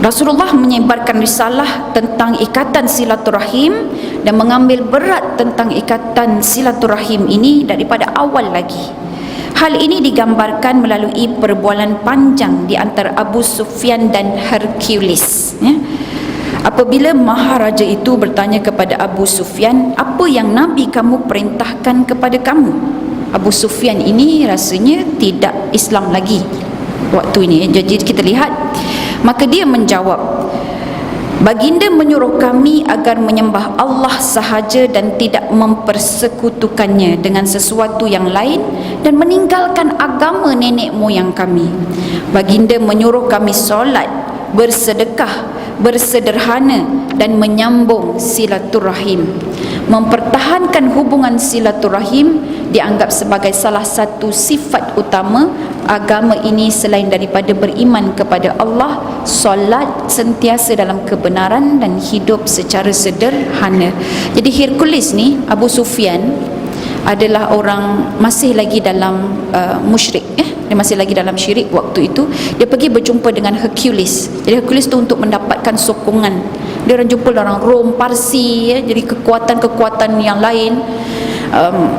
Rasulullah menyebarkan risalah tentang ikatan silaturahim dan mengambil berat tentang ikatan silaturahim ini daripada awal lagi. Hal ini digambarkan melalui perbualan panjang di antara Abu Sufyan dan Hercules, ya. Apabila Maharaja itu bertanya kepada Abu Sufyan, apa yang Nabi kamu perintahkan kepada kamu? Abu Sufyan ini rasanya tidak Islam lagi waktu ini. Jadi kita lihat, maka dia menjawab, baginda menyuruh kami agar menyembah Allah sahaja dan tidak mempersekutukannya dengan sesuatu yang lain dan meninggalkan agama nenek moyang kami. Baginda menyuruh kami solat, bersedekah, bersederhana dan menyambung silaturahim. Mempertahankan hubungan silaturahim dianggap sebagai salah satu sifat utama agama ini selain daripada beriman kepada Allah, solat sentiasa dalam kebenaran dan hidup secara sederhana. Jadi Hercules ni, Abu Sufyan adalah orang masih lagi dalam musyrik, dia masih lagi dalam syirik waktu itu. Dia pergi berjumpa dengan Hercules. Jadi Hercules tu untuk mendapatkan sokongan. Dia orang jumpa orang Rom, Parsi, jadi kekuatan-kekuatan yang lain.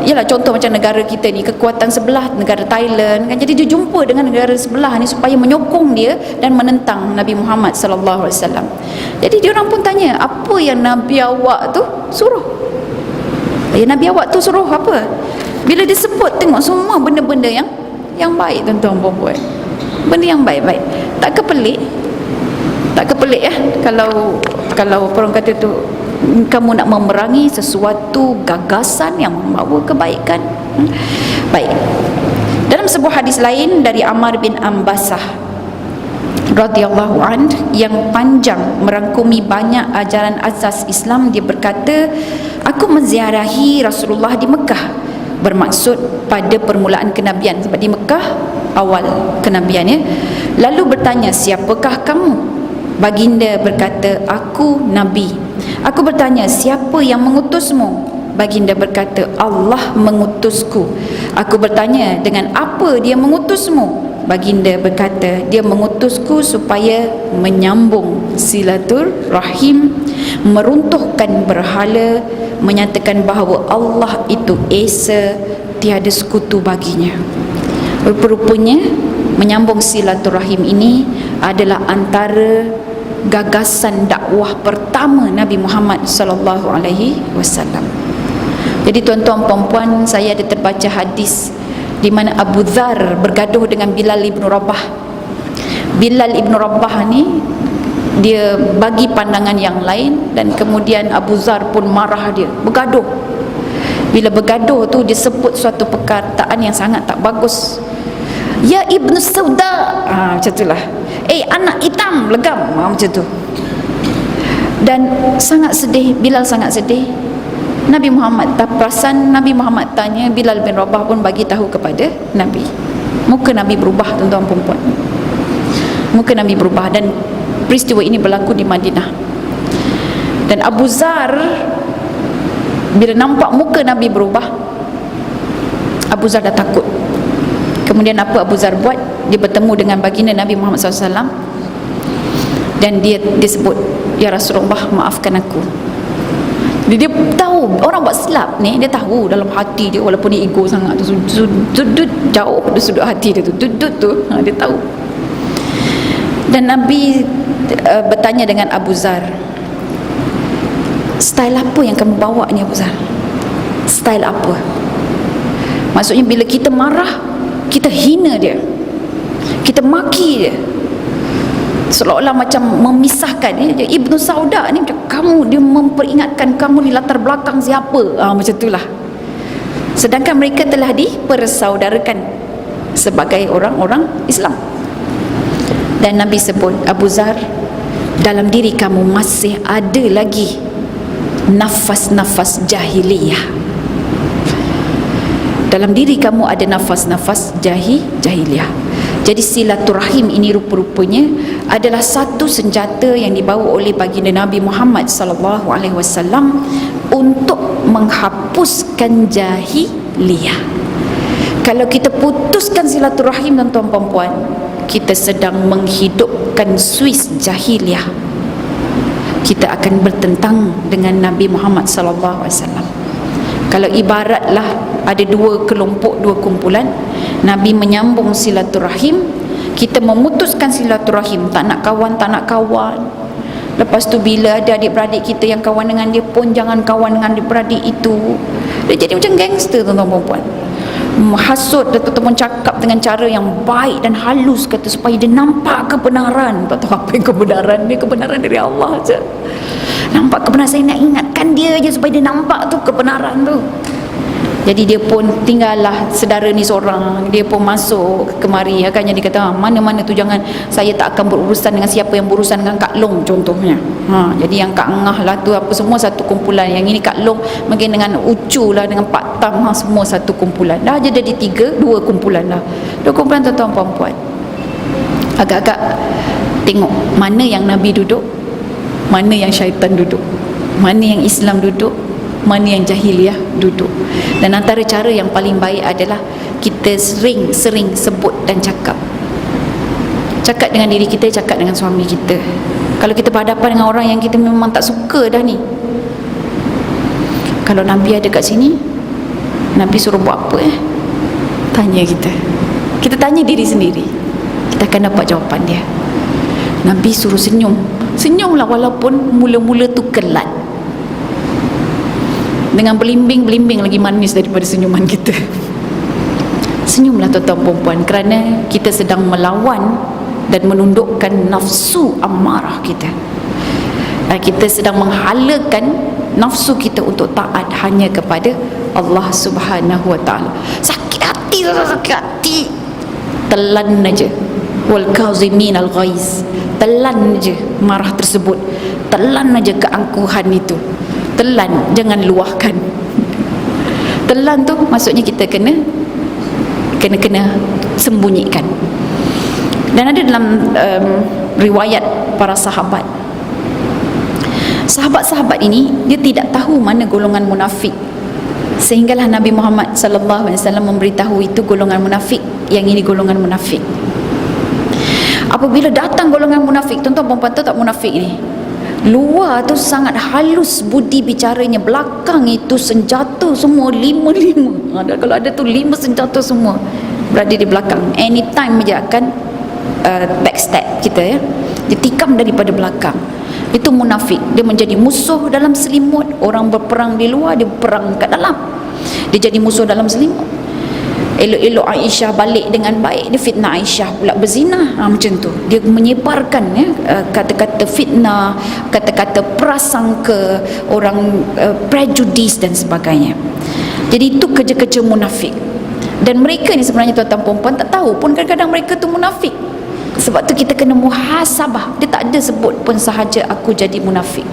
Ialah contoh macam negara kita ni, kekuatan sebelah negara Thailand kan, jadi dia jumpa dengan negara sebelah ni supaya menyokong dia dan menentang Nabi Muhammad sallallahu alaihi wasallam. Jadi dia orang pun tanya, apa yang Nabi awak tu suruh? Ya, Nabi awak tu suruh apa? Bila disebut, tengok semua benda-benda yang baik, tuan-tuan dan puan. Benda yang baik-baik. Tak kepelik? Tak kepelik ya, kalau orang kata tu kamu nak memerangi sesuatu gagasan yang membawa kebaikan. Baik. Dalam sebuah hadis lain dari Ammar bin Ambasah radhiyallahu an yang panjang merangkumi banyak ajaran asas Islam, dia berkata, aku menziarahi Rasulullah di Mekah, bermaksud pada permulaan kenabian, sebab di Mekah awal kenabian, ya. Lalu bertanya, siapakah kamu? Baginda berkata, aku Nabi. Aku bertanya, siapa yang mengutusmu? Baginda berkata, Allah mengutusku. Aku bertanya, dengan apa dia mengutusmu? Baginda berkata, dia mengutusku supaya menyambung silaturahim, meruntuhkan berhala, menyatakan bahawa Allah itu esa, tiada sekutu baginya. Rupa-rupanya menyambung silaturahim ini adalah antara gagasan dakwah pertama Nabi Muhammad sallallahu alaihi wasallam. Jadi tuan-tuan puan-puan, saya ada terbaca hadis di mana Abu Dzar bergaduh dengan Bilal ibn Rabah. Bilal ibn Rabah ni dia bagi pandangan yang lain dan kemudian Abu Dzar pun marah, dia bergaduh. Bila bergaduh tu dia sebut suatu perkataan yang sangat tak bagus. Ya Ibnu Sauda, macam itulah. Anak hitam legam, macam tu. Dan sangat sedih, Bilal sangat sedih. Nabi Muhammad tak perasan, Nabi Muhammad tanya, Bilal bin Rabah pun bagi tahu kepada Nabi. Muka Nabi berubah, tuan-tuan perempuan. Muka Nabi berubah, dan peristiwa ini berlaku di Madinah. Dan Abu Dzar bila nampak muka Nabi berubah, Abu Dzar dah takut. Kemudian apa Abu Dzar buat? Dia bertemu dengan baginda Nabi Muhammad SAW dan dia sebut, ya Rasulullah, maafkan aku. Dia tahu orang buat silap ni, dia tahu dalam hati dia, walaupun dia ego sangat tu, sudut jauh pada sudut hati dia tu, dia tahu. Dan Nabi bertanya dengan Abu Dzar, style apa yang kamu bawa ni Abu Dzar? Style apa? Maksudnya bila kita marah, kita hina dia, kita maki dia, seolah-olah macam memisahkan dia. Ibnu Sauda ni macam kamu, dia memperingatkan kamu ni latar belakang siapa, macam itulah. Sedangkan mereka telah dipersaudarakan sebagai orang-orang Islam. Dan Nabi sebut, Abu Dzar, dalam diri kamu masih ada lagi nafas-nafas jahiliyah. Dalam diri kamu ada nafas-nafas jahiliyah. Jadi silaturahim ini rupa-rupanya adalah satu senjata yang dibawa oleh baginda Nabi Muhammad sallallahu alaihi wasallam untuk menghapuskan jahiliyah. Kalau kita putuskan silaturahim, tuan-tuan puan-puan, kita sedang menghidupkan Swiss jahiliah. Kita akan bertentang dengan Nabi Muhammad sallallahu alaihi wasallam. Kalau ibaratlah ada dua kelompok, dua kumpulan, Nabi menyambung silaturahim, kita memutuskan silaturahim, tak nak kawan, tak nak kawan. Lepas tu bila ada adik-beradik kita yang kawan dengan dia pun jangan kawan dengan adik-beradik itu. Dia jadi macam gangster, tuan-tuan dan puan. Hasut ataupun cakap dengan cara yang baik dan halus, kata supaya dia nampak kebenaran. Tak tahu apa yang kebenaran dia, kebenaran dari Allah je. Nampak kebenaran, saya nak ingatkan dia je supaya dia nampak tu kebenaran tu. Jadi dia pun tinggallah saudara ni seorang, dia pun masuk kemari. Akhirnya dia kata, mana-mana tu jangan, saya tak akan berurusan dengan siapa yang berurusan dengan Kak Long contohnya. Jadi yang Kak Ngah lah tu apa semua satu kumpulan. Yang ini Kak Long mungkin dengan Ucu lah, dengan Pak Tam, semua satu kumpulan. Dah je jadi dua kumpulan dah. Dua kumpulan tuan-tuan puan-puan. Agak-agak tengok mana yang Nabi duduk, mana yang syaitan duduk, mana yang Islam duduk, mana yang jahiliah duduk. Dan antara cara yang paling baik adalah kita sering sebut dan cakap dengan diri kita, cakap dengan suami kita. Kalau kita berhadapan dengan orang yang kita memang tak suka dah ni, kalau Nabi ada kat sini, Nabi suruh buat apa? Tanya kita tanya diri sendiri, kita akan dapat jawapan dia. Nabi suruh senyumlah walaupun mula-mula tu kelat, dengan belimbing lagi manis daripada senyuman kita. Senyumlah tuan-tuan perempuan, kerana kita sedang melawan dan menundukkan nafsu amarah kita. Kita sedang menghalakan nafsu kita untuk taat hanya kepada Allah Subhanahu wa taala. Sakit hati, telan aja. Wal kazimin al ghaiz, telan aja marah tersebut, telan aja keangkuhan itu, telan, jangan luahkan. Telan tu maksudnya kita kena sembunyikan. Dan ada dalam riwayat para sahabat ini, dia tidak tahu mana golongan munafik, sehinggalah Nabi Muhammad sallallahu alaihi wasallam memberitahu itu golongan munafik, yang ini golongan munafik. Apabila datang golongan munafik, tuan-tuan perempuan, tahu tak munafik ni? Luar tu sangat halus budi bicaranya, belakang itu senjata semua lima. Kalau ada tu 5 senjata semua berada di belakang. Anytime je akan backstab kita, ya. Dia tikam daripada belakang. Itu munafik. Dia menjadi musuh dalam selimut. Orang berperang di luar, dia berperang kat dalam. Dia jadi musuh dalam selimut. Elok-elok Aisyah balik dengan baik, dia fitnah Aisyah pula berzina. Macam tu dia menyebarkan, ya, kata-kata fitnah, kata-kata prasangka orang, prejudis dan sebagainya. Jadi itu kerja-kerja munafik. Dan mereka ni sebenarnya tuan-tuan perempuan tak tahu pun kadang-kadang mereka tu munafik. Sebab tu kita kena muhasabah. Dia tak ada sebut pun sahaja aku jadi munafik,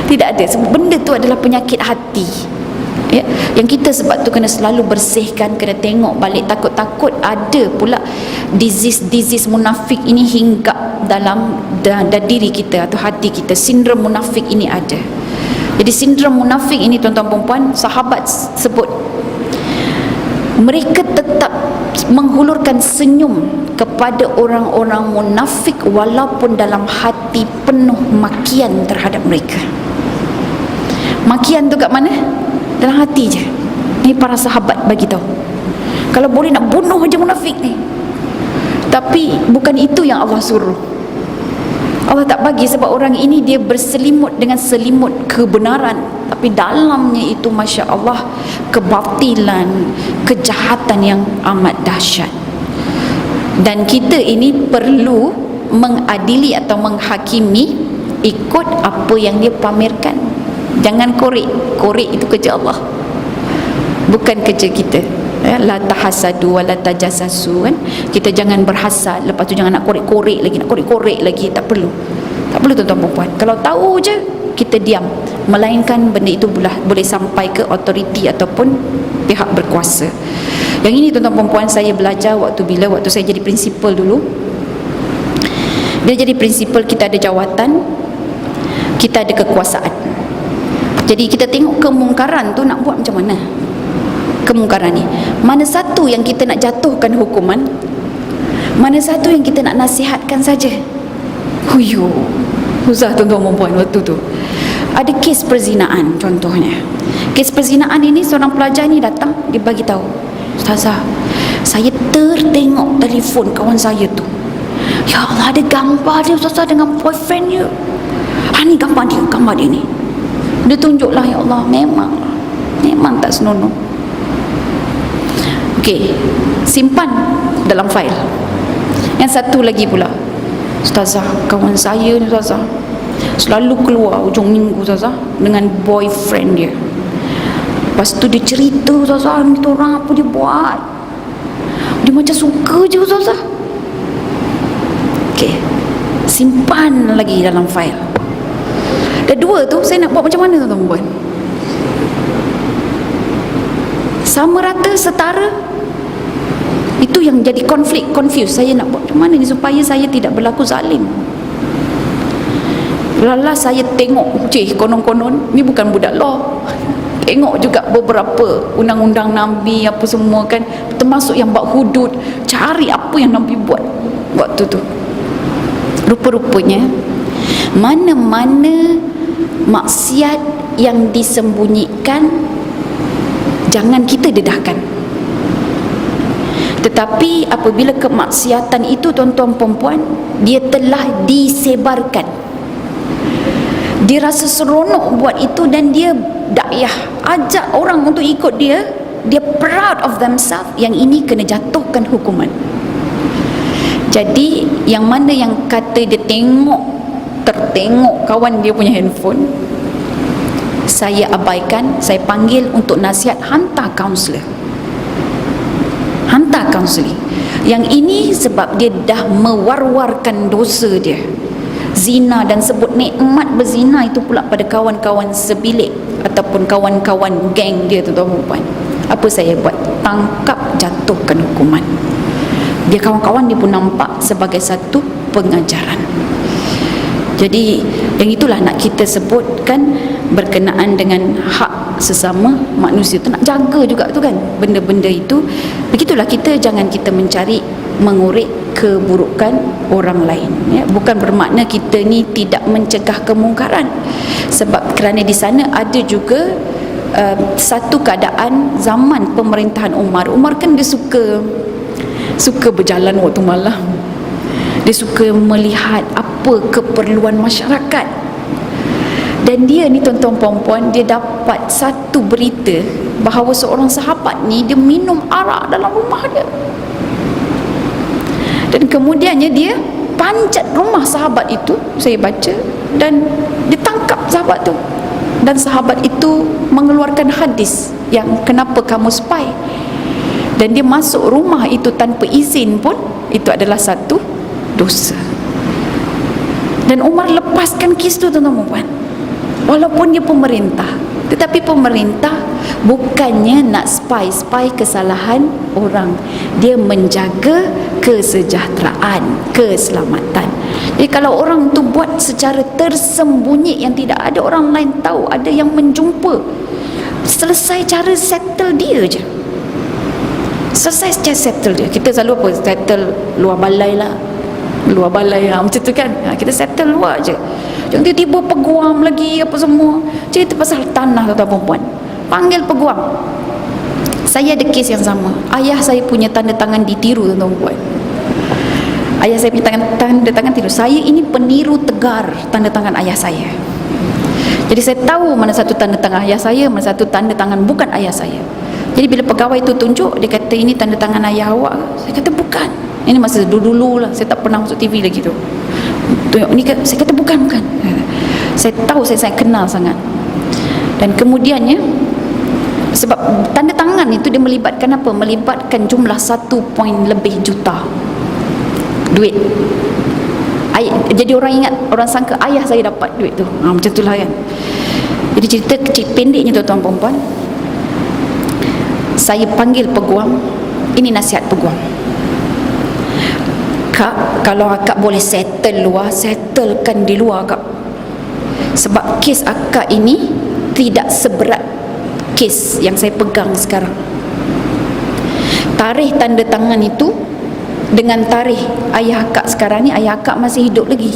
tidak ada. Benda tu adalah penyakit hati, ya, yang kita sebab tu kena selalu bersihkan, kena tengok balik. Takut-takut ada pula disease munafik ini hinggap dalam diri kita atau hati kita. Sindrom munafik ini ada. Jadi sindrom munafik ini tuan-tuan perempuan, sahabat sebut mereka tetap menghulurkan senyum kepada orang-orang munafik walaupun dalam hati penuh makian terhadap mereka. Makian tu kat mana? Dalam hati je. Ni para sahabat bagi tahu. Kalau boleh nak bunuh aja munafik ni. Tapi bukan itu yang Allah suruh. Allah tak bagi, sebab orang ini dia berselimut dengan selimut kebenaran, tapi dalamnya itu Masya Allah kebatilan, kejahatan yang amat dahsyat. Dan kita ini perlu mengadili atau menghakimi ikut apa yang dia pamerkan. Jangan korek itu kerja Allah, bukan kerja kita. La tahasadu wa la tajassasu, kan? Kita jangan berhasad, lepas tu jangan nak korek-korek lagi, tak perlu tuan-tuan perempuan. Kalau tahu je kita diam, melainkan benda itu boleh sampai ke autoriti ataupun pihak berkuasa. Yang ini tuan-tuan perempuan saya belajar waktu saya jadi prinsipal dulu. Dia jadi prinsipal, kita ada jawatan, kita ada kekuasaan. Jadi kita tengok kemungkaran tu nak buat macam mana. Kemungkaran ni, mana satu yang kita nak jatuhkan hukuman, Mana satu yang kita nak nasihatkan saja. Huyo, susah tuan-tuan perempuan waktu tu. Ada kes perzinaan contohnya. Kes perzinaan ini seorang pelajar ni datang, dia bagi tahu, "Ustazah, saya tertengok telefon kawan saya tu. Ya Allah, ada gambar dia Ustazah dengan boyfriend dia. Ni gambar dia ni." Dia tunjuklah, ya Allah, memang tak senonoh. Okey, simpan dalam fail. Yang satu lagi pula, "Ustazah, kawan saya ni Ustazah selalu keluar hujung minggu Ustazah dengan boyfriend dia. Lepas tu dia cerita Ustazah, ni orang apa dia buat. Dia macam suka je Ustazah." Okey, simpan lagi dalam fail. Dan dua tu saya nak buat macam mana tuan-tuan? Sama rata, setara? Itu yang jadi konflik, confuse. Saya nak buat macam mana ni supaya saya tidak berlaku zalim. Lala saya tengok, konon-konon ni bukan budak law. Tengok juga beberapa undang-undang Nabi apa semua kan, termasuk yang buat hudud, cari apa yang Nabi buat waktu tu. Rupa-rupanya mana-mana maksiat yang disembunyikan jangan kita dedahkan. Tetapi apabila kemaksiatan itu tuan-tuan perempuan, dia telah disebarkan, dia rasa seronok buat itu dan dia dakwah, ajak orang untuk ikut dia, dia proud of themselves, yang ini kena jatuhkan hukuman. Jadi yang mana yang kata dia tertengok kawan dia punya handphone, saya abaikan, saya panggil untuk nasihat, hantar kaunselor. Hantar kaunseling. Yang ini sebab dia dah mewar-warkan dosa dia, zina, dan sebut nikmat berzina itu pula pada kawan-kawan sebilik ataupun kawan-kawan geng dia tu tuan-tuan. Apa saya buat? Tangkap, jatuhkan hukuman. Dia kawan-kawan dia pun nampak sebagai satu pengajaran. Jadi yang itulah nak kita sebutkan berkenaan dengan hak sesama manusia tu, nak jaga juga tu kan benda-benda itu. Begitulah kita, jangan kita mencari mengorek keburukan orang lain ya. Bukan bermakna kita ni tidak mencegah kemungkaran, sebab kerana di sana ada juga satu keadaan zaman pemerintahan Umar kan dia suka berjalan waktu malam. Dia suka melihat apa keperluan masyarakat. Dan dia ni tuan-tuan perempuan, dia dapat satu berita bahawa seorang sahabat ni dia minum arak dalam rumah dia. Dan kemudiannya dia panjat rumah sahabat itu, saya baca, dan dia tangkap sahabat tu. Dan sahabat itu mengeluarkan hadis yang kenapa kamu spy. Dan dia masuk rumah itu tanpa izin pun, itu adalah satu dosa. Dan Umar lepaskan kes tu tuan-tuan puan, walaupun dia pemerintah. Tetapi pemerintah bukannya nak spy kesalahan orang, dia menjaga kesejahteraan, keselamatan. Jadi kalau orang tu buat secara tersembunyi yang tidak ada orang lain tahu, ada yang menjumpa, selesai cara settle dia je. Selesai cara settle dia. Kita selalu apa? Settle luar balai lah, macam tu kan. Kita settle luar je. Jangan tiba-tiba peguam lagi apa semua. Cerita pasal tanah tuan-tuan perempuan, panggil peguam. Saya ada kes yang sama. Ayah saya punya tanda tangan ditiru tuan-tuan perempuan. Ayah saya punya tanda tangan tiru. Saya ini peniru tegar tanda tangan ayah saya. Jadi saya tahu mana satu tanda tangan ayah saya, mana satu tanda tangan bukan ayah saya. Jadi bila pegawai itu tunjuk, dia kata ini tanda tangan ayah awak. Saya kata bukan. Ini masa dulu-dulu lah, saya tak pernah masuk TV lagi tu. Ini saya kata bukan. Saya tahu, saya kenal sangat. Dan kemudiannya, sebab tanda tangan itu dia melibatkan apa? Melibatkan jumlah 1 point lebih juta duit. Jadi orang ingat, orang sangka ayah saya dapat duit tu. Macam itulah kan. Jadi cerita kecil pendeknya tuan-tuan perempuan, saya panggil peguam. Ini nasihat peguam. Kak, kalau akak boleh settle luar, settlekan di luar kak. Sebab kes akak ini tidak seberat kes yang saya pegang sekarang. Tarikh tanda tangan itu dengan tarikh ayah akak sekarang ni. Ayah akak masih hidup lagi.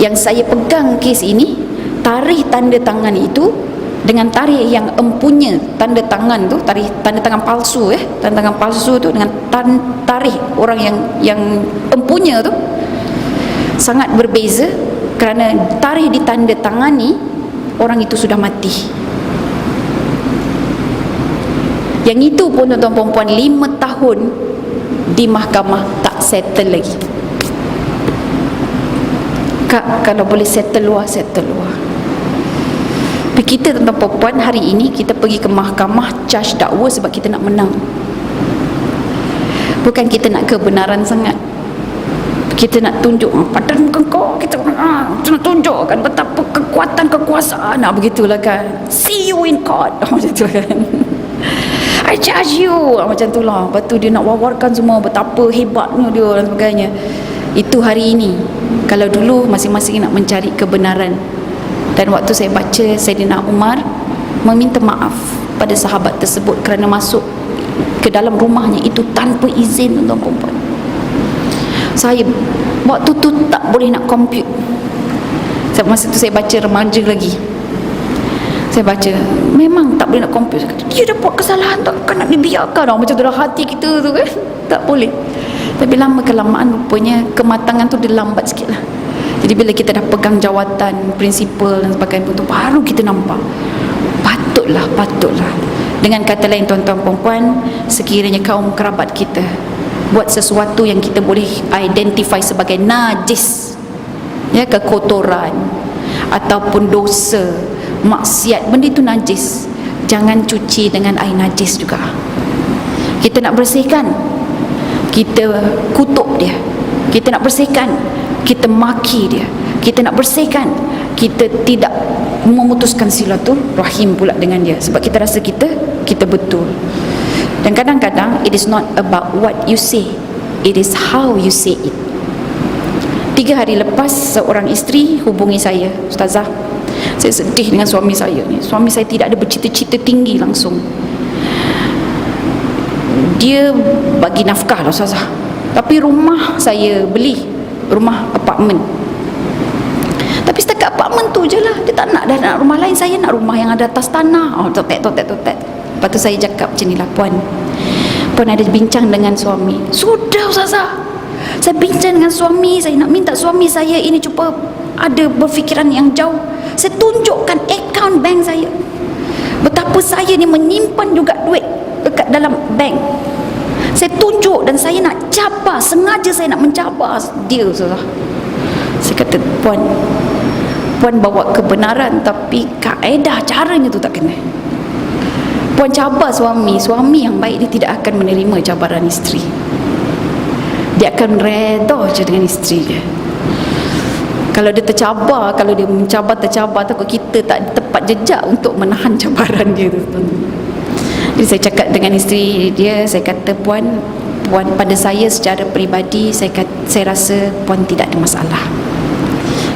Yang saya pegang kes ini, tarikh tanda tangan itu dengan tarikh yang empunya tanda tangan tu, tarikh tanda tangan palsu, tanda tangan palsu tu dengan tarikh orang yang empunya tu sangat berbeza, kerana tarikh ditanda tangani orang itu sudah mati. Yang itu pun tuan-tuan perempuan 5 tahun di mahkamah tak settle lagi. Kak, kalau boleh settle luar, settle luar. Tapi kita tuan-tuan perempuan hari ini kita pergi ke mahkamah charge dakwa sebab kita nak menang. Bukan kita nak kebenaran sangat. Kita nak tunjuk pada muka kau, kita nak tunjukkan betapa kekuatan kekuasaan. Begitulah kan. See you in court. Macam tu kan. I charge you. Macam tu lah. Lepas tu dia nak wawarkan semua betapa hebatnya dia dan sebagainya. Itu hari ini. Kalau dulu masing-masing nak mencari kebenaran. Dan waktu saya baca Saidina Umar meminta maaf pada sahabat tersebut kerana masuk ke dalam rumahnya itu tanpa izin, tuan-tuan perempuan. Saya waktu tu tak boleh nak compute. Masa tu saya baca remaja lagi. Saya baca memang tak boleh nak compute. Dia dah buat kesalahan, takkan nak dibiarkan. Macam tu dalam hati kita tu kan. Tak boleh. Tapi lama kelamaan rupanya kematangan tu dia lambat sikit lah. Jadi bila kita dah pegang jawatan, prinsipal dan sebagainya tu, baru kita nampak patutlah. Dengan kata lain tuan-tuan perempuan, sekiranya kaum kerabat kita buat sesuatu yang kita boleh identify sebagai najis, ya, kekotoran ataupun dosa, maksiat, benda itu najis, jangan cuci dengan air najis juga. Kita nak bersihkan, kita kutuk dia. Kita nak bersihkan, kita maki dia. Kita nak bersihkan, kita tidak memutuskan silaturahim pula dengan dia, sebab kita rasa kita betul. Dan kadang-kadang it is not about what you say, it is how you say it. 3 hari lepas seorang isteri hubungi saya, Ustazah, saya sedih dengan suami saya ni. Suami saya tidak ada bercita-cita tinggi langsung. Dia bagi nafkah lah Ustazah, tapi rumah saya beli, rumah apartmen. Tapi setakat apartmen tu je lah. Dia tak nak dah nak rumah lain. Saya nak rumah yang ada atas tanah. Totek. Lepas tu saya cakap macam ni lah, Puan ada bincang dengan suami. Sudah Ustazah, saya bincang dengan suami. Saya nak minta suami saya ini cuba ada berfikiran yang jauh. Saya tunjukkan akaun bank saya, betapa saya ni menyimpan juga duit dekat dalam bank. Saya tunjuk dan saya nak cabar, sengaja saya nak mencabar dia Ustazah. Saya kata, Puan bawa kebenaran, tapi kaedah caranya tu tak kena. Puan cabar suami yang baik, dia tidak akan menerima cabaran isteri. Dia akan reda je dengan isteri dia. Kalau dia tercabar, kalau dia tercabar, takut kita tak ada tepat jejak untuk menahan cabaran dia tu. Jadi saya cakap dengan isteri dia, saya kata, Puan pada saya secara peribadi, saya rasa Puan tidak ada masalah.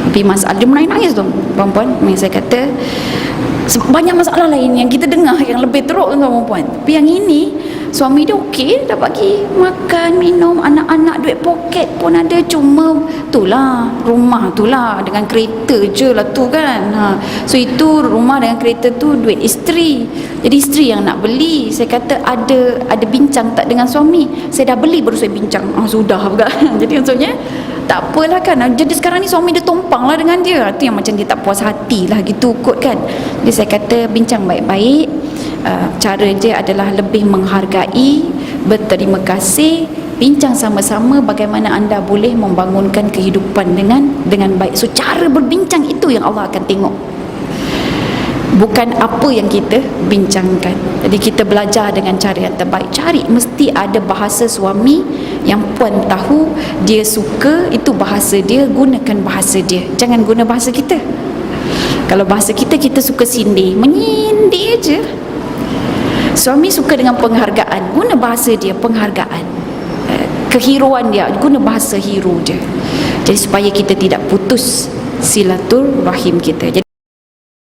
Tapi masalah dia menangis tu, puan-puan. Saya kata banyak masalah lain yang kita dengar yang lebih teruk, puan-puan. Tapi yang ini suami dia okey, dah bagi makan, minum, anak-anak, duit poket pun ada. Cuma itulah, rumah itulah dengan kereta je lah tu kan. So itu rumah dengan kereta tu duit isteri. Jadi isteri yang nak beli. Saya kata ada bincang tak dengan suami? Saya dah beli baru saya bincang. Sudah juga. Jadi maksudnya tak apalah kan. Jadi sekarang ni suami dia tumpang lah dengan dia. Itu yang macam dia tak puas hati lah gitu kot kan. Jadi saya kata bincang baik-baik. Cara dia adalah lebih menghargai, berterima kasih, bincang sama-sama bagaimana anda boleh membangunkan kehidupan dengan baik. So cara berbincang itu yang Allah akan tengok, bukan apa yang kita bincangkan. Jadi kita belajar dengan cara yang terbaik. Cari, mesti ada bahasa suami yang puan tahu dia suka, itu bahasa dia, gunakan bahasa dia. Jangan guna bahasa kita. Kalau bahasa kita suka sindir, menyindir je. Suami suka dengan penghargaan, guna bahasa dia, penghargaan. Kehiruan dia, guna bahasa hero je. Jadi supaya kita tidak putus silaturahim kita. Jadi